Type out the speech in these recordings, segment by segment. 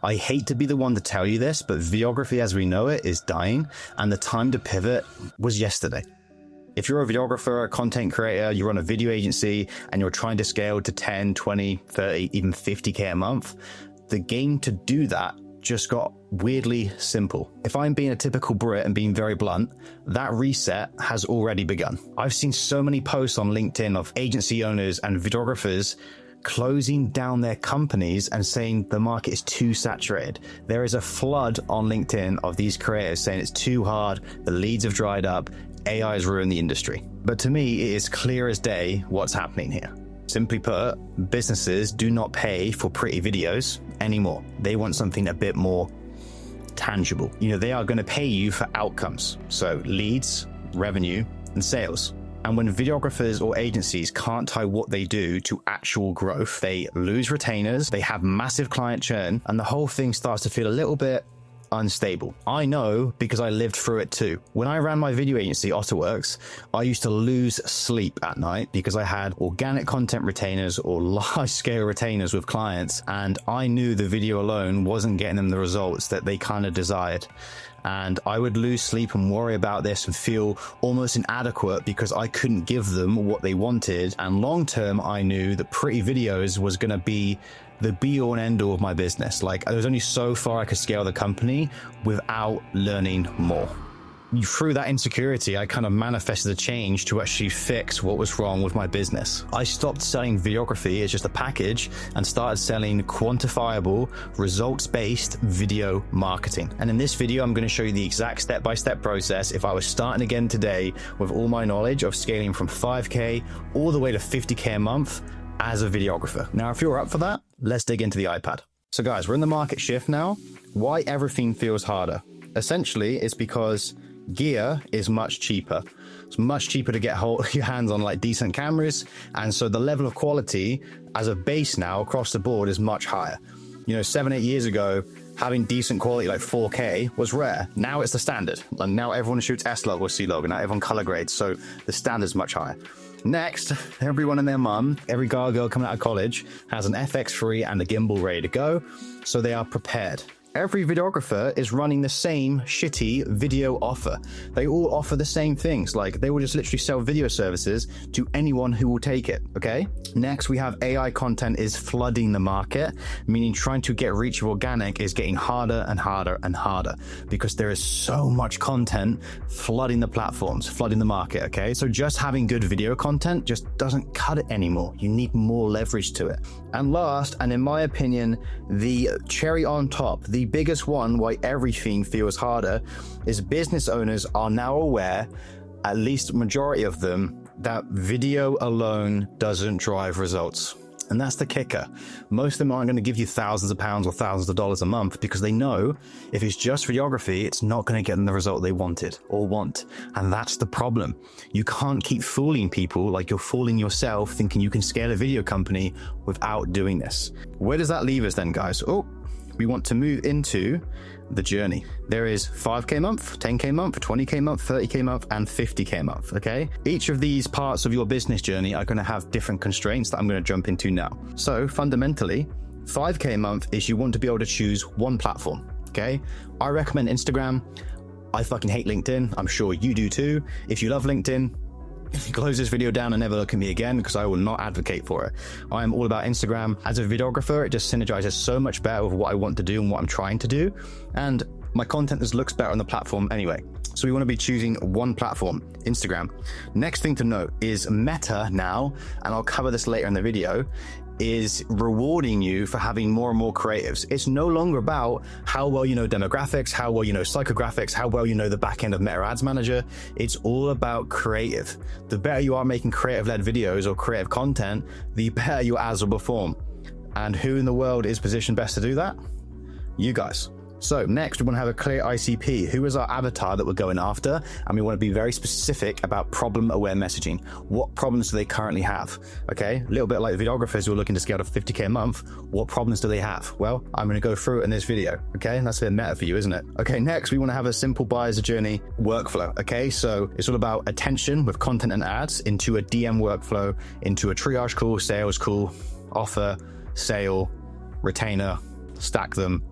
I hate to be the one to tell you this, but videography as we know it is dying, and the time to pivot was yesterday. If you're a videographer, a content creator, you run a video agency, and you're trying to scale to 10, 20, 30, even 50K a month, the game to do that just got weirdly simple. If I'm being a typical Brit and being very blunt, that reset has already begun. I've seen so many posts on LinkedIn of agency owners and videographers closing down their companies and saying the market is too saturated. There is a flood on LinkedIn of these creators saying it's too hard, the leads have dried up, AI has ruined the industry. But to me, it is clear as day what's happening here. Simply put, businesses do not pay for pretty videos anymore. They want something a bit more tangible. They are going to pay you for outcomes. So leads, revenue, and sales. And when videographers or agencies can't tie what they do to actual growth, they lose retainers, they have massive client churn, and the whole thing starts to feel a little bit unstable. I know because I lived through it too. When I ran my video agency, Otterworks, I used to lose sleep at night because I had organic content retainers or large-scale retainers with clients, and I knew the video alone wasn't getting them the results that they kind of desired. And I would lose sleep and worry about this and feel almost inadequate because I couldn't give them what they wanted. And long term, I knew that pretty videos was going to be the be all and end all of my business. Like, there was only so far I could scale the company without learning more. Through that insecurity, I kind of manifested a change to actually fix what was wrong with my business. I stopped selling videography as just a package and started selling quantifiable, results-based video marketing. And in this video, I'm going to show you the exact step-by-step process if I was starting again today with all my knowledge of scaling from 5K all the way to 50K a month as a videographer. Now, if you're up for that, let's dig into the iPad. So guys, we're in the market shift now. Why everything feels harder? Essentially, it's because gear is much cheaper. It's much cheaper to get your hands on like decent cameras, and so the level of quality as a base now across the board is much higher. 7-8 years ago, having decent quality like 4K was rare. Now it's the standard, and now everyone shoots S-Log or C-Log, and now everyone color grades, so the standard's much higher. Next, everyone and their mum, every guy or girl coming out of college has an FX3 and a gimbal ready to go, so they are prepared. Every videographer is running the same shitty video offer. They all offer the same things. Like, they will just literally sell video services to anyone who will take it, okay? Next, we have AI content is flooding the market, meaning trying to get reach of organic is getting harder and harder and harder because there is so much content flooding the platforms, flooding the market, okay? So just having good video content just doesn't cut it anymore. You need more leverage to it. And last, and in my opinion, the cherry on top, the biggest one why everything feels harder, is business owners are now aware, at least majority of them, that video alone doesn't drive results. And that's the kicker. Most of them aren't going to give you thousands of pounds or thousands of dollars a month because they know if it's just videography, it's not going to get them the result they wanted or want. And that's the problem. You can't keep fooling people like you're fooling yourself thinking you can scale a video company without doing this. Where does that leave us then, guys? We want to move into the journey. There is 5K a month, 10K a month, 20K a month, 30K a month, and 50K a month, okay? Each of these parts of your business journey are going to have different constraints that I'm going to jump into now. So fundamentally, 5K a month is you want to be able to choose one platform, okay? I recommend Instagram. I fucking hate LinkedIn. I'm sure you do too. If you love LinkedIn, close this video down and never look at me again because I will not advocate for it. I am all about Instagram. As a videographer, it just synergizes so much better with what I want to do and what I'm trying to do. And my content just looks better on the platform anyway. So we want to be choosing one platform, Instagram. Next thing to note is Meta now, and I'll cover this later in the video, is rewarding you for having more and more creatives. It's no longer about how well you know demographics, how well you know psychographics, how well you know the back end of Meta Ads Manager. It's all about creative. The better you are making creative-led videos or creative content, the better your ads will perform. And who in the world is positioned best to do that? You guys. So next, we want to have a clear ICP. Who is our avatar that we're going after? And we want to be very specific about problem-aware messaging. What problems do they currently have? Okay, a little bit like videographers who are looking to scale to 50K a month. What problems do they have? Well, I'm going to go through it in this video. Okay, and that's a bit meta for you, isn't it? Okay, next, we want to have a simple buyer's journey workflow. Okay, so it's all about attention with content and ads into a DM workflow, into a triage call, sales call, offer, sale, retainer, stack them,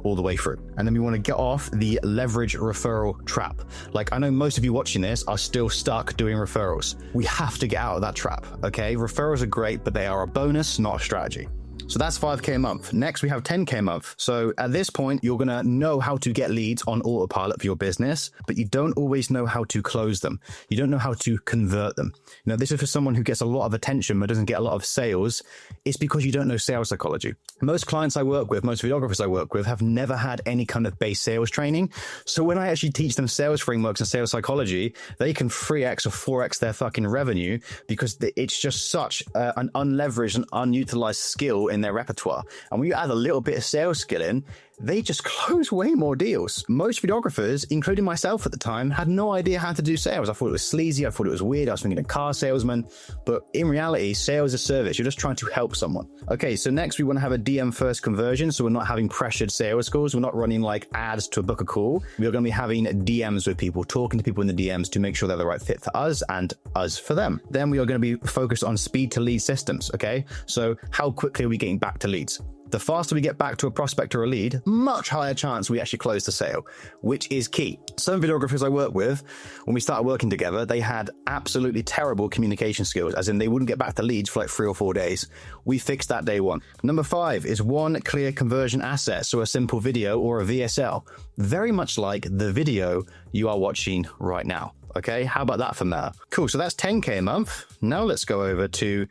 all the way through. And then we want to get off the leverage referral trap. Like, I know most of you watching this are still stuck doing referrals. We have to get out of that trap, okay? Referrals are great, but they are a bonus, not a strategy. So that's 5K a month. Next, we have 10K a month. So at this point, you're going to know how to get leads on autopilot for your business, but you don't always know how to close them. You don't know how to convert them. You know, this is for someone who gets a lot of attention but doesn't get a lot of sales. It's because you don't know sales psychology. Most clients I work with, most videographers I work with have never had any kind of base sales training. So when I actually teach them sales frameworks and sales psychology, they can 3x or 4x their fucking revenue because it's just such an unleveraged and unutilized skill in their repertoire. And when you add a little bit of sales skill in, they just close way more deals. Most videographers, including myself at the time, had no idea how to do sales. I thought it was sleazy. I thought it was weird. I was thinking a car salesman. But in reality, sales is service. You're just trying to help someone. Okay, so next we want to have a DM first conversion. So we're not having pressured sales calls. We're not running like ads to book a call. We're going to be having DMs with people, talking to people in the DMs to make sure they're the right fit for us and us for them. Then we are going to be focused on speed to lead systems. Okay, so how quickly are we getting back to leads? The faster we get back to a prospect or a lead, much higher chance we actually close the sale, which is key. Some videographers I work with, when we started working together, they had absolutely terrible communication skills, as in they wouldn't get back to leads for like 3 or 4 days. We fixed that day one. Number 5 is one clear conversion asset, so a simple video or a VSL, very much like the video you are watching right now. Okay, how about that for now? Cool, so that's 10K a month. Now let's go over to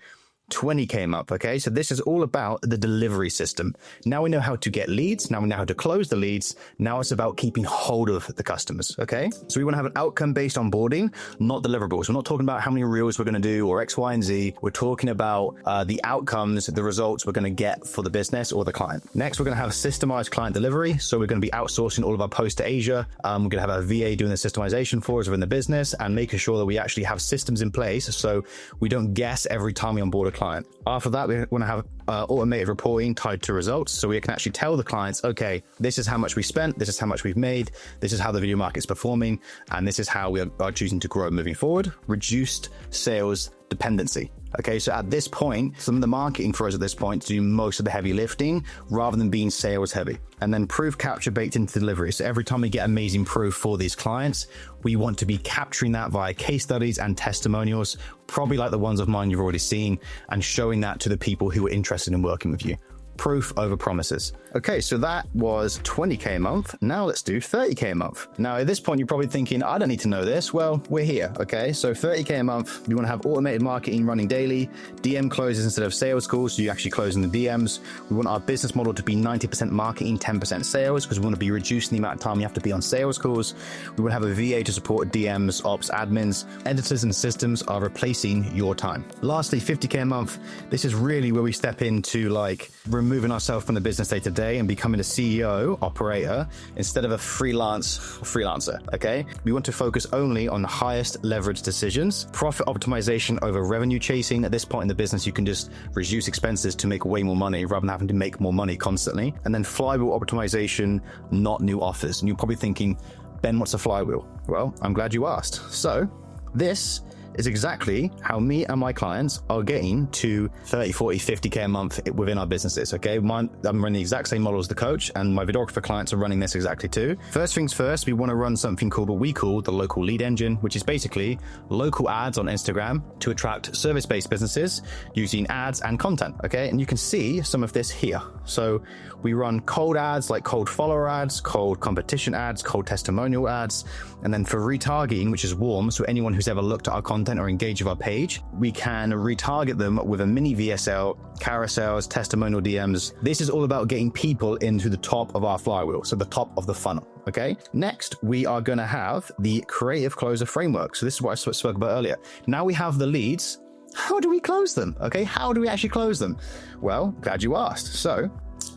20K a month, okay? So this is all about the delivery system. Now we know how to get leads. Now we know how to close the leads. Now it's about keeping hold of the customers, okay? So we want to have an outcome-based onboarding, not deliverables. We're not talking about how many reels we're going to do or X, Y, and Z. We're talking about the outcomes, the results we're going to get for the business or the client. Next, we're going to have systemized client delivery. So we're going to be outsourcing all of our posts to Asia. We're going to have a VA doing the systemization for us within the business and making sure that we actually have systems in place so we don't guess every time we onboard a client. After that, we want to have automated reporting tied to results, so we can actually tell the clients, okay, this is how much we spent, this is how much we've made, this is how the video market's performing, and this is how we are choosing to grow moving forward. Reduced sales dependency. Okay, so at this point, some of the marketing for us at this point to do most of the heavy lifting rather than being sales heavy. And then proof capture baked into delivery. So every time we get amazing proof for these clients, we want to be capturing that via case studies and testimonials, probably like the ones of mine you've already seen, and showing that to the people who are interested in working with you. Proof over promises. Okay, so that was 20K a month. Now let's do 30K a month. Now at this point, you're probably thinking, I don't need to know this. Well, we're here, okay? So 30K a month, we want to have automated marketing running daily, DM closes instead of sales calls, so you actually close in the DMs. We want our business model to be 90% marketing, 10% sales, because we want to be reducing the amount of time you have to be on sales calls. We want to have a VA to support DMs, ops, admins. Editors and systems are replacing your time. Lastly, 50K a month. This is really where we step into like removing ourselves from the business day to day and becoming a CEO operator instead of a freelancer, okay? We want to focus only on the highest leverage decisions, profit optimization over revenue chasing. At this point in the business, you can just reduce expenses to make way more money rather than having to make more money constantly. And then flywheel optimization, not new offers. And you're probably thinking, Ben, what's a flywheel? Well, I'm glad you asked. So this is exactly how me and my clients are getting to 30, 40, 50K a month within our businesses, okay? I'm running the exact same model as the coach, and my videographer clients are running this exactly too. First things first, we want to run something called what we call the local lead engine, which is basically local ads on Instagram to attract service-based businesses using ads and content, okay? And you can see some of this here. So we run cold ads like cold follower ads, cold competition ads, cold testimonial ads, and then for retargeting, which is warm, so anyone who's ever looked at our content or engage with our page, we can retarget them with a mini VSL, carousels, testimonial DMs. This is all about getting people into the top of our flywheel, so the top of the funnel, okay? Next, we are going to have the creative closer framework. So this is what I spoke about earlier. Now we have the leads. How do we close them? Okay, how do we actually close them? Well, glad you asked. So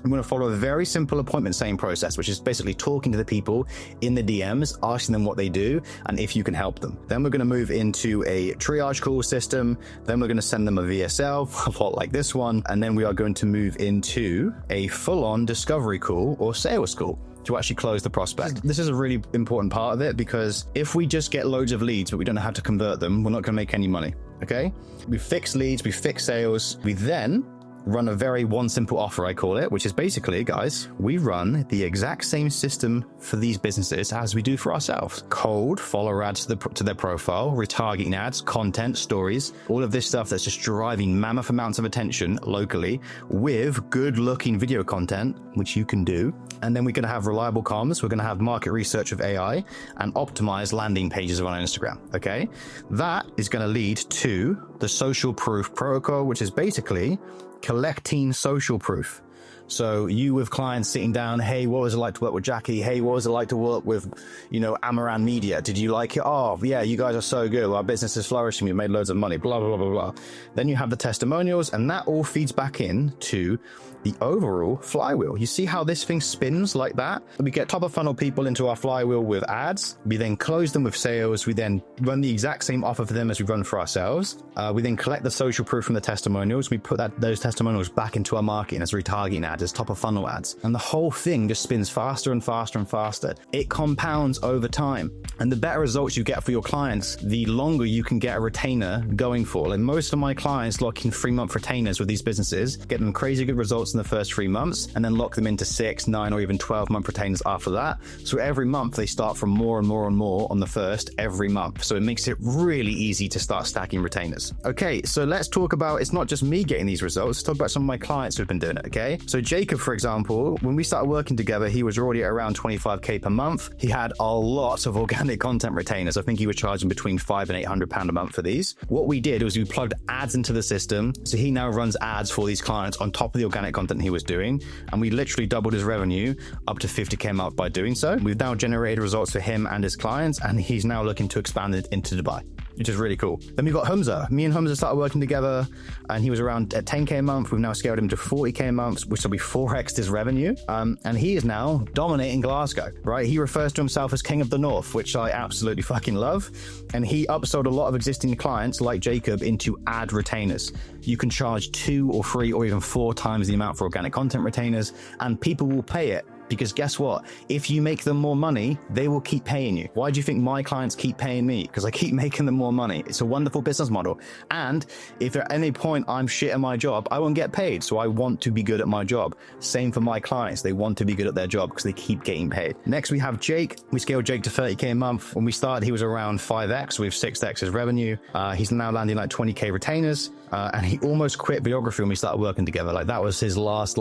I'm going to follow a very simple appointment setting process, which is basically talking to the people in the DMs, asking them what they do and if you can help them. Then we're going to move into a triage call system. Then we're going to send them a VSL, a lot like this one. And then we are going to move into a full-on discovery call or sales call to actually close the prospect. This is a really important part of it, because if we just get loads of leads but we don't know how to convert them, we're not going to make any money, okay? We fix leads, we fix sales, we then run a very one simple offer, I call it, which is basically, guys, we run the exact same system for these businesses as we do for ourselves. Cold follower ads to their profile, retargeting ads, content, stories, all of this stuff that's just driving mammoth amounts of attention locally with good looking video content, which you can do. And then we're going to have reliable comms. We're going to have market research of AI and optimize landing pages on Instagram. Okay. That is going to lead to the social proof protocol, which is basically collecting social proof. So you with clients sitting down, hey, what was it like to work with Jackie? Hey, what was it like to work with, Amaran Media? Did you like it? Oh, yeah, you guys are so good. Our business is flourishing. We made loads of money, blah, blah, blah, blah, blah. Then you have the testimonials, and that all feeds back in to the overall flywheel. You see how this thing spins like that? We get top of funnel people into our flywheel with ads. We then close them with sales. We then run the exact same offer for them as we run for ourselves. We then collect the social proof from the testimonials. We put those testimonials back into our marketing as retargeting ads, as top of funnel ads. And the whole thing just spins faster and faster and faster. It compounds over time. And the better results you get for your clients, the longer you can get a retainer going for. And most of my clients lock in 3-month retainers with these businesses, get them crazy good results in the first 3 months, and then lock them into 6, 9, or even 12-month retainers after that. So every month they start from more and more and more on the first every month. So it makes it really easy to start stacking retainers. Okay, so let's talk about, it's not just me getting these results. Let's talk about some of my clients who've been doing it, okay? So Jacob, for example, when we started working together, he was already at around 25K per month. He had a lot of organic content retainers. I think he was charging between £500 and £800 a month for these. What we did was we plugged ads into the system. So he now runs ads for these clients on top of the organic content he was doing. And we literally doubled his revenue up to 50K a month by doing so. We've now generated results for him and his clients, and he's now looking to expand it into Dubai, which is really cool. Then we've got Humza. Me and Humza started working together, and he was around at 10K a month. We've now scaled him to 40K a month, which will be 4x his revenue. And he is now dominating Glasgow, right? He refers to himself as King of the North, which I absolutely fucking love. And he upsold a lot of existing clients like Jacob into ad retainers. You can charge 2 or 3 or even 4 times the amount for organic content retainers, and people will pay it. Because guess what? If you make them more money, they will keep paying you. Why do you think my clients keep paying me? Because I keep making them more money. It's a wonderful business model. And if at any point I'm shit at my job, I won't get paid. So I want to be good at my job. Same for my clients. They want to be good at their job because they keep getting paid. Next, we have Jake. We scaled Jake to 30K a month. When we started, he was around 5X. We've 6X his revenue. He's now landing like 20K retainers. And he almost quit videography when we started working together. Like that was his last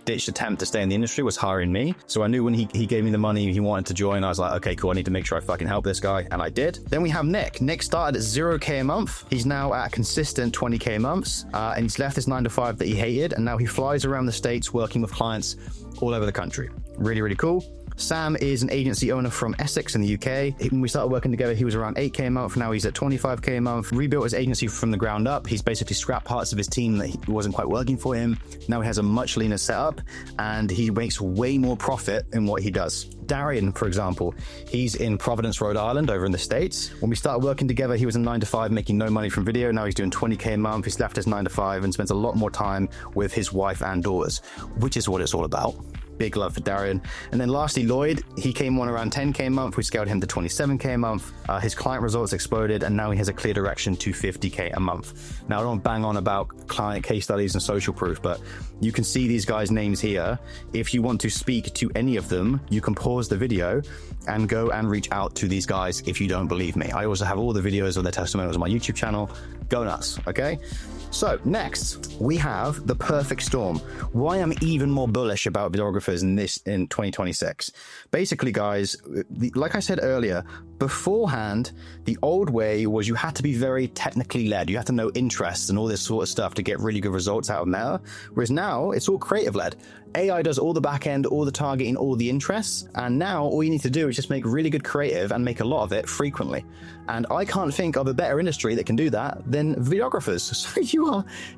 ditched attempt to stay in the industry, was hiring me. So I knew when he gave me the money he wanted to join, I was like, okay, cool. I need to make sure I fucking help this guy. And I did. Then we have Nick. Nick started at 0K a month. He's now at consistent 20K months. And he's left his 9-to-5 that he hated. And now he flies around the States working with clients all over the country. Really, really cool. Sam is an agency owner from Essex in the UK. When we started working together, he was around 8K a month. Now he's at 25K a month. Rebuilt his agency from the ground up. He's basically scrapped parts of his team that wasn't quite working for him. Now he has a much leaner setup, and he makes way more profit in what he does. Darian, for example, he's in Providence, Rhode Island, over in the States. When we started working together, he was a 9-to-5, making no money from video. Now he's doing 20K a month. He's left his 9-to-5 and spends a lot more time with his wife and daughters, which is what it's all about. Big love for Darian. And then lastly, Lloyd, he came on around 10K a month. We scaled him to 27K a month. His client results exploded, and now he has a clear direction to 50K a month. Now, I don't bang on about client case studies and social proof, but you can see these guys' names here. If you want to speak to any of them, you can pause the video and go and reach out to these guys if you don't believe me. I also have all the videos of their testimonials on my YouTube channel. Go nuts, okay? So next, we have the perfect storm. Why I'm even more bullish about videographers in 2026. Basically, guys, like I said earlier, beforehand, the old way was you had to be very technically led. You had to know interests and all this sort of stuff to get really good results out of Meta. Whereas now, it's all creative led. AI does all the back end, all the targeting, all the interests. And now all you need to do is just make really good creative and make a lot of it frequently. And I can't think of a better industry that can do that than videographers. So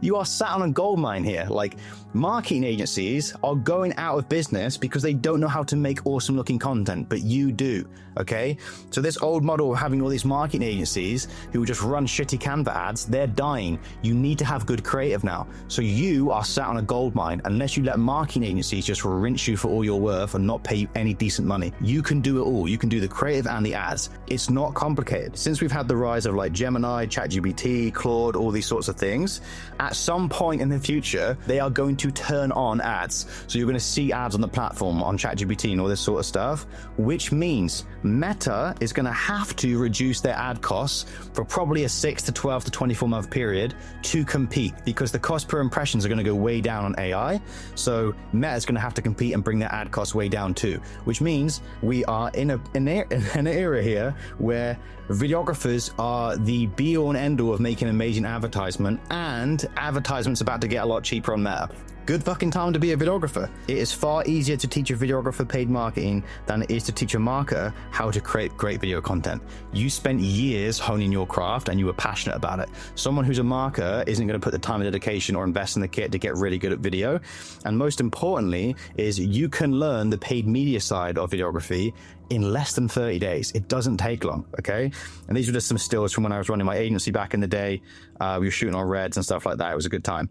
you are sat on a gold mine here. Like, marketing agencies are going out of business because they don't know how to make awesome looking content, but you do. Okay. So this old model of having all these marketing agencies who just run shitty Canva ads, they're dying. You need to have good creative now. So you are sat on a gold mine unless you let marketing agencies just rinse you for all your worth and not pay you any decent money. You can do it all. You can do the creative and the ads. It's not complicated. Since we've had the rise of like Gemini, ChatGPT, Claude, all these sorts of things, at some point in the future, they are going to turn on ads. So you're going to see ads on the platform, on ChatGPT and all this sort of stuff, which means Meta is going to have to reduce their ad costs for probably a 6 to 12 to 24 month period to compete, because the cost per impressions are going to go way down on AI. So Meta is going to have to compete and bring their ad costs way down too, which means we are in an era here where videographers are the be all and end all of making amazing advertisement, and advertisement's about to get a lot cheaper on Meta. Good fucking time to be a videographer. It is far easier to teach a videographer paid marketing than it is to teach a marketer how to create great video content. You spent years honing your craft and you were passionate about it. Someone who's a marketer isn't going to put the time and dedication or invest in the kit to get really good at video. And most importantly is you can learn the paid media side of videography in less than 30 days. It doesn't take long, okay? And these are just some stills from when I was running my agency back in the day. We were shooting on reds and stuff like that. It was a good time.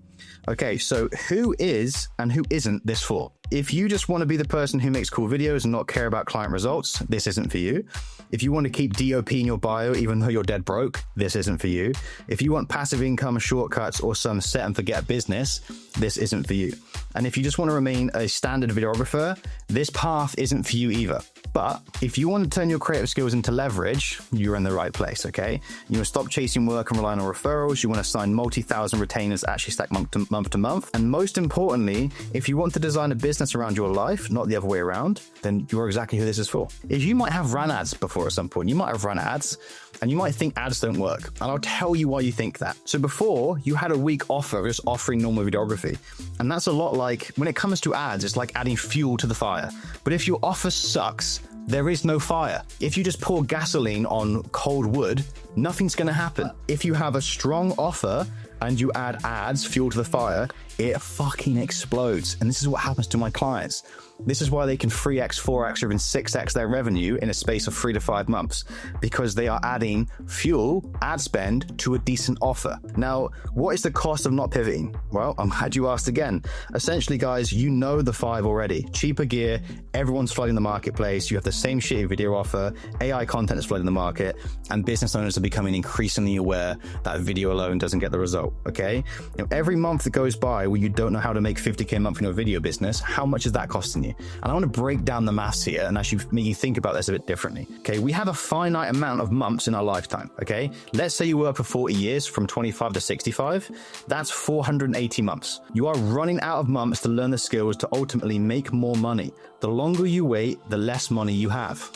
Okay, so who is and who isn't this for? If you just want to be the person who makes cool videos and not care about client results, this isn't for you. If you want to keep DOP in your bio even though you're dead broke, this isn't for you. If you want passive income, shortcuts, or some set and forget business, this isn't for you. And if you just want to remain a standard videographer, this path isn't for you either. But if you want to turn your creative skills into leverage, you're in the right place, okay? You want to stop chasing work and relying on referrals. You want to sign multi-thousand retainers that actually stack month to month. And most importantly, if you want to design a business around your life, not the other way around, then you're exactly who this is for. Is you might have run ads before at some point. You might have run ads and you might think ads don't work. And I'll tell you why you think that. So before, you had a weak offer of just offering normal videography. And that's a lot like, when it comes to ads, it's like adding fuel to the fire. But if your offer sucks, there is no fire. If you just pour gasoline on cold wood, nothing's going to happen. If you have a strong offer and you add ads, fuel to the fire, it fucking explodes. And this is what happens to my clients. This is why they can 3x, 4x, or even 6x their revenue in a space of 3 to 5 months, because they are adding fuel, ad spend, to a decent offer. Now, what is the cost of not pivoting? Well, I'm glad you asked again. Essentially, guys, you know the 5 already. Cheaper gear, everyone's flooding the marketplace, you have the same shitty video offer, AI content is flooding the market, and business owners are becoming increasingly aware that video alone doesn't get the result, okay? Every month that goes by where you don't know how to make 50K a month in your video business, how much is that costing you? And I want to break down the maths here and actually make you think about this a bit differently. Okay, we have a finite amount of months in our lifetime. Okay, let's say you work for 40 years from 25 to 65. That's 480 months. You are running out of months to learn the skills to ultimately make more money. The longer you wait, the less money you have.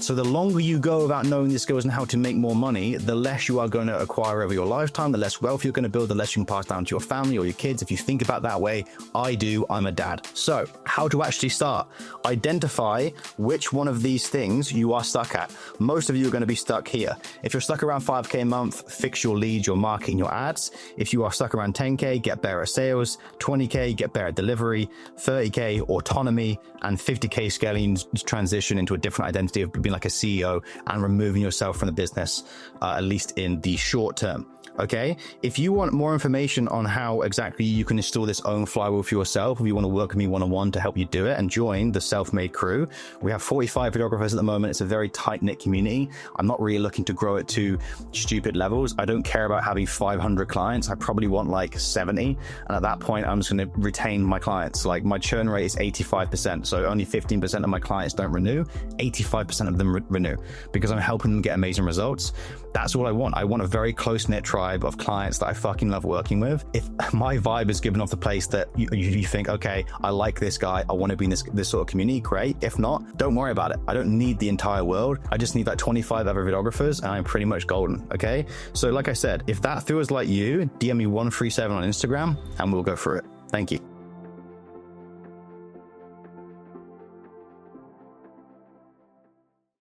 So the longer you go about knowing the skills and how to make more money, the less you are going to acquire over your lifetime, the less wealth you're going to build, the less you can pass down to your family or your kids. If you think about that way, I do, I'm a dad. So how to actually start? Identify which one of these things you are stuck at. Most of you are going to be stuck here. If you're stuck around 5K a month, fix your leads, your marketing, your ads. If you are stuck around 10K, get better at sales, 20K, get better at delivery, 30K, autonomy, and 50K scaling, transition into a different identity of being like a CEO and removing yourself from the business, at least in the short term. Okay, if you want more information on how exactly you can install this own flywheel for yourself, if you want to work with me one-on-one to help you do it and join the self-made crew, we have 45 videographers at the moment. It's a very tight-knit community. I'm not really looking to grow it to stupid levels. I don't care about having 500 clients. I probably want like 70. And at that point, I'm just going to retain my clients. Like my churn rate is 85%. So only 15% of my clients don't renew. 85% of them renew because I'm helping them get amazing results. That's all I want. I want a very close-knit tribe of clients that I fucking love working with. If my vibe is given off the place that you think, okay, I like this guy, I want to be in this sort of community, great. If not, don't worry about it. I don't need the entire world. I just need like 25 other videographers and I'm pretty much golden, okay? So like I said, if that feels like you, DM me 137 on Instagram and we'll go through it. Thank you.